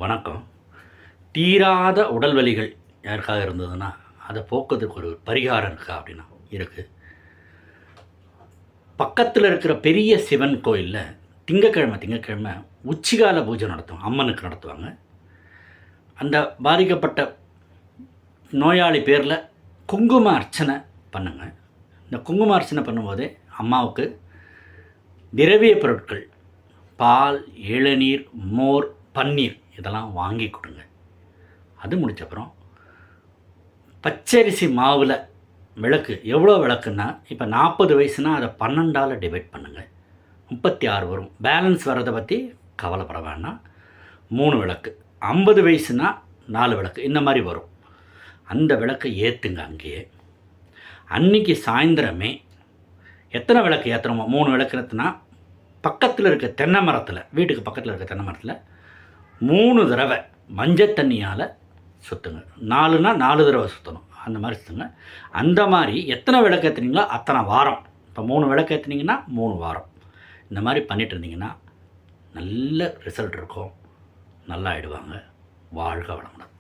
வணக்கம். தீராத உடல் வலிகள் யாருக்காக இருந்ததுன்னா, அதை போக்குறதுக்கு ஒரு பரிகாரம் இருக்கா அப்படின்னா இருக்குது. பக்கத்தில் இருக்கிற பெரிய சிவன் கோயிலில் திங்கக்கிழமை உச்சிகால பூஜை நடத்தும், அம்மனுக்கு நடத்துவாங்க. அந்த பாதிக்கப்பட்ட நோயாளி பேரில் குங்கும அர்ச்சனை பண்ணுங்க. இந்த குங்கும அர்ச்சனை பண்ணும்போதே அம்மாவுக்கு திரவிய பொருட்கள், பால், இளநீர், மோர், பன்னீர் இதெல்லாம் வாங்கி கொடுங்க. அது முடிச்சப்புறம் பச்சரிசி மாவில் விளக்கு, எவ்வளோ விளக்குன்னா, இப்போ 40 வயசுனா அதை 12ஆல் டிவைட் பண்ணுங்கள், 36 வரும். பேலன்ஸ் வர்றதை பற்றி கவலைப்பட வேண்டாம். 3 விளக்கு. 50 வயசுனா 4 விளக்கு, இந்த மாதிரி வரும். அந்த விளக்கை ஏற்றுங்க. அங்கேயே அன்றைக்கி சாயந்தரமே எத்தனை விளக்கு ஏற்றுறோமோ, 3 விளக்கு ஏற்றுனா பக்கத்தில் இருக்க தென்னை மரத்தில், வீட்டுக்கு பக்கத்தில் இருக்க தென்னை மரத்தில் 3 தடவை மஞ்சள் தண்ணியால் சுற்றுங்க. 4னா 4 தடவை சுற்றணும். அந்த மாதிரி சுற்றுங்க. அந்த மாதிரி எத்தனை விளக்கு ஏற்றுனீங்களோ அத்தனை வாரம். இப்போ 3 விளக்கு ஏற்றுனீங்கன்னா 3 வாரம். இந்த மாதிரி பண்ணிட்டு இருந்தீங்கன்னா நல்ல ரிசல்ட் இருக்கும். நல்லா ஆகிடுவாங்க. வாழ்க வளமுடன்.